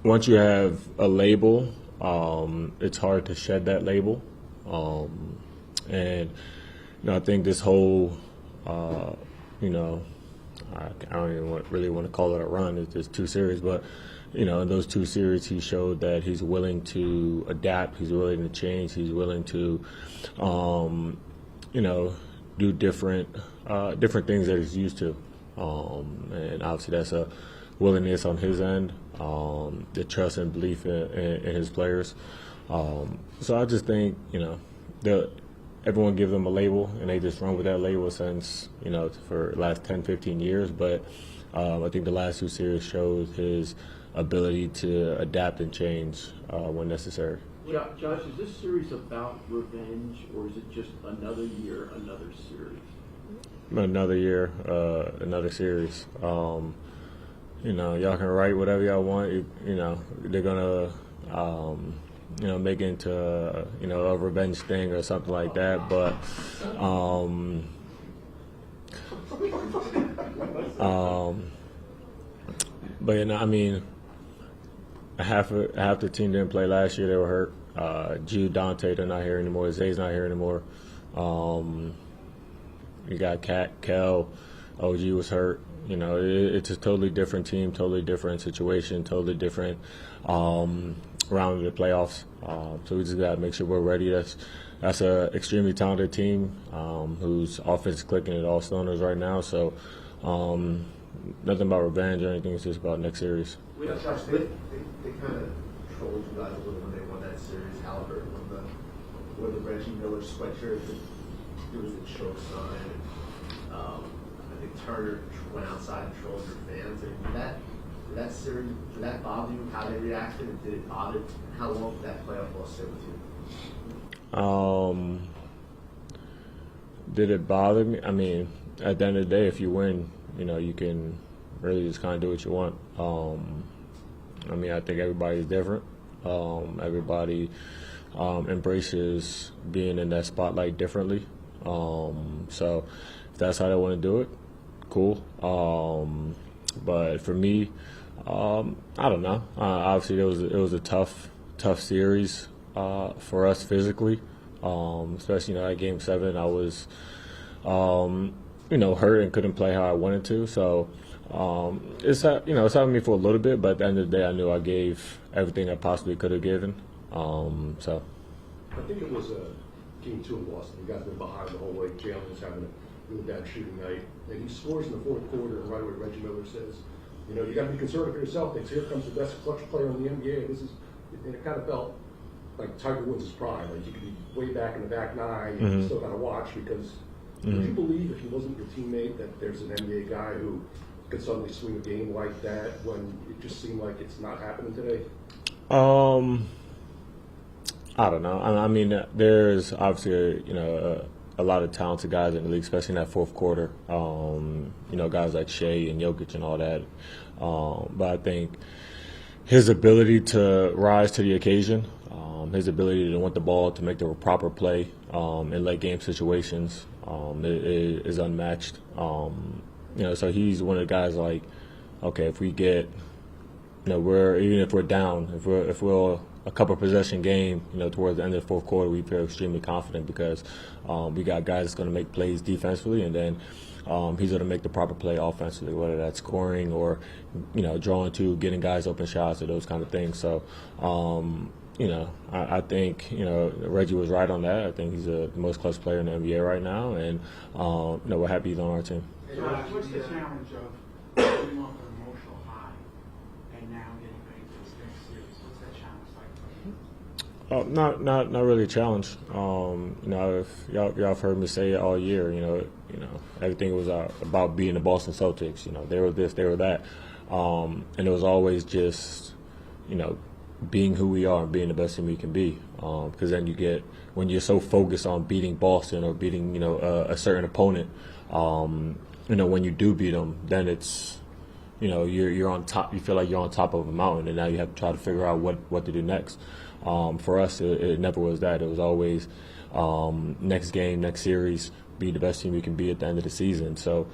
once you have a label, it's hard to shed that label. And I think this whole, I don't even really want to call it a run. It's just 2 series, but in those 2 series, he showed that he's willing to adapt. He's willing to change. He's willing to, do different things that he's used to. And obviously, that's a willingness on his end, the trust and belief in his players. So I just think, everyone gives them a label, and they just run with that label since, for the last 10, 15 years. But I think the last 2 series showed his ability to adapt and change when necessary. Yeah, Josh, is this series about revenge, or is it just another year, another series? Another year, another series. Y'all can write whatever y'all want. They're gonna, make it into a revenge thing or something like that. But, half the team didn't play last year. They were hurt. Jude, Dante, they're not here anymore. Zay's not here anymore. You got Kel, OG was hurt. It's a totally different team, totally different situation, totally different round of the playoffs. So we just got to make sure we're ready. That's an extremely talented team whose offense is clicking at all cylinders right now. So nothing about revenge or anything. It's just about next series. They kind of trolled you guys a little when they won that series. Halliburton wore the Reggie Miller sweatshirt. There was a choke sign. I think Turner went outside and trolled your fans. Did that series, did that bother you? How they reacted, and did it bother? How long did that playoff loss stay with you? Did it bother me? At the end of the day, if you win, you can really just kind of do what you want. I think everybody's different. Everybody embraces being in that spotlight differently. So if that's how they want to do it, cool. But for me, I don't know. Obviously, it was a tough series for us physically, especially at Game 7. I was hurt and couldn't play how I wanted to. So it's helping me for a little bit. But at the end of the day, I knew I gave everything I possibly could have given. So I think it was Game 2 in Boston. You guys been behind the whole way. Jalen was having a really bad shooting night, and he scores in the 4th quarter. And right away, Reggie Miller says, you got to be concerned for yourself. Thinks here comes the best clutch player in the NBA. And it kind of felt like Tiger Woods' prime. Like you could be way back in the back 9, and you still got to watch because. Would you believe if he wasn't your teammate that there's an NBA guy who could suddenly swing a game like that when it just seemed like it's not happening today? I don't know. There's obviously a lot of talented guys in the league, especially in that 4th quarter. Guys like Shea and Jokic and all that. But I think his ability to rise to the occasion, his ability to want the ball, to make the proper play in late game situations is unmatched. So he's one of the guys like, okay, if we get, even if we're down, if we're a couple possession game, towards the end of the 4th quarter, we feel extremely confident because we got guys that's going to make plays defensively, and then he's going to make the proper play offensively, whether that's scoring or, drawing to, getting guys open shots or those kind of things. So, I think, Reggie was right on that. I think he's the most clutch player in the NBA right now, and, we're happy he's on our team. What's the challenge of getting off an emotional high and now getting ready for this next series? What's that challenge like for you? Not really a challenge. If y'all have heard me say it all year. Everything was about beating the Boston Celtics. They were this, they were that, and it was always just, being who we are and being the best team we can be. Because then you get, when you're so focused on beating Boston or beating a certain opponent, when you do beat them, then it's, you're on top. You feel like you're on top of a mountain, and now you have to try to figure out what to do next. For us, it never was that. It was always next game, next series, be the best team you can be at the end of the season. So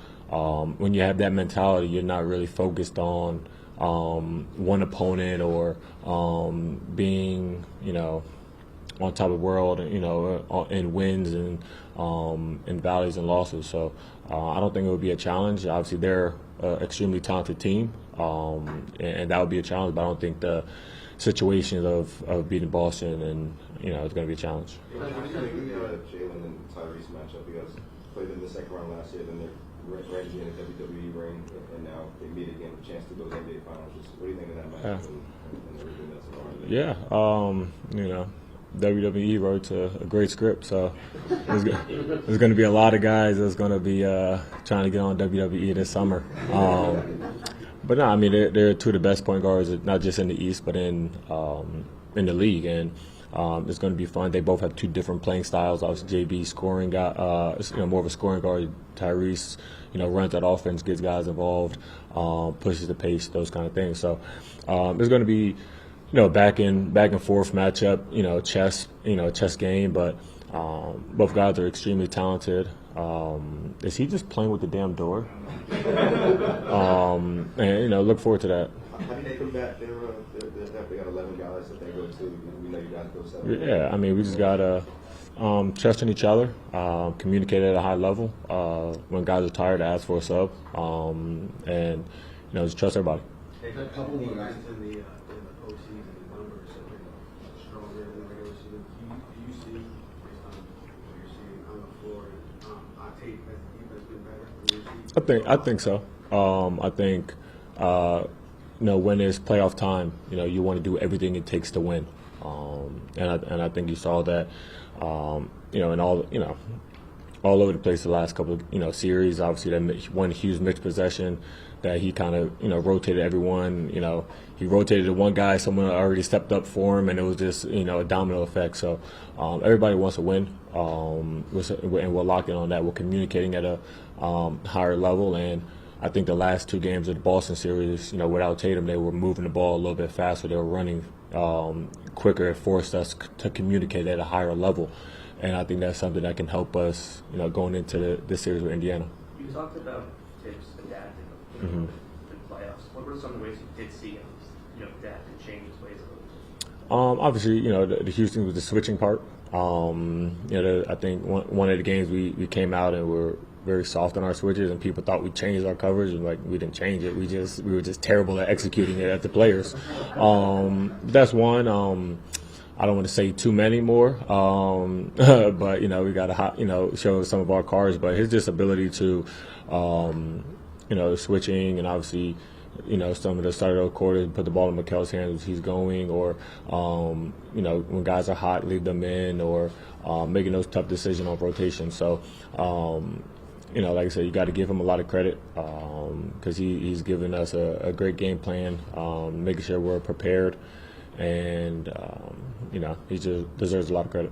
when you have that mentality, you're not really focused on one opponent or being, on top of the world, in wins and in valleys and losses. So I don't think it would be a challenge. Obviously, they're an extremely talented team, and that would be a challenge. But I don't think the situation of beating Boston and it's going to be a challenge. How do you think the Jalen and Tyrese matchup? You guys played in the second round last year, then they're ranking in the WWE ring, and now they meet again, a chance to go to the NBA Finals. Just what do you think of that matchup and everything that's around it? Yeah, WWE wrote a great script, so there's going to be a lot of guys that's going to be trying to get on WWE this summer. But no, I mean they're two of the best point guards, not just in the East, but in the league, and it's going to be fun. They both have two different playing styles. Obviously, JB scoring guy, more of a scoring guard. Tyrese, runs that offense, gets guys involved, pushes the pace, those kind of things. So it's going to be back and forth matchup, chess game, but both guys are extremely talented. Is he just playing with the damn door? And look forward to that. How do they come back? They got 11 guys that they go to. We know you guys go 7. Yeah, I mean we just gotta trust in each other, communicate at a high level. When guys are tired, ask for a sub, and just trust everybody. A couple of guys in the postseason, the numbers have been stronger than the regular season. Do you see, based on what you're seeing on the floor, on tape, has the defense been better? I think so. I think when it's playoff time, you want to do everything it takes to win, and I think you saw that, in all over the place the last couple of series. Obviously, that one huge mixed possession that he kind of rotated everyone. He rotated to one guy, someone already stepped up for him, and it was just a domino effect. So everybody wants to win, and we're locked in on that. We're communicating at a higher level, and I think the last two games of the Boston series, without Tatum, they were moving the ball a little bit faster. They were running quicker. It forced us to communicate at a higher level, and I think that's something that can help us, going into this series with Indiana. You talked about Tibbs adapting to the playoffs. What were some of the ways you did see him, adapt and change his ways a little bit? Obviously, the Houston was the switching part. I think one of the games we came out and were very soft on our switches, and people thought we changed our coverage, and we didn't change it. We were just terrible at executing it at the players. That's one. I don't want to say too many more, but we got to show some of our cards. But his just ability to switching, and obviously some of the start of the quarter, put the ball in Mikel's hands as he's going, or when guys are hot, leave them in, or making those tough decisions on rotation. So. Like I said, you got to give him a lot of credit because he's given us a great game plan, making sure we're prepared, and he just deserves a lot of credit.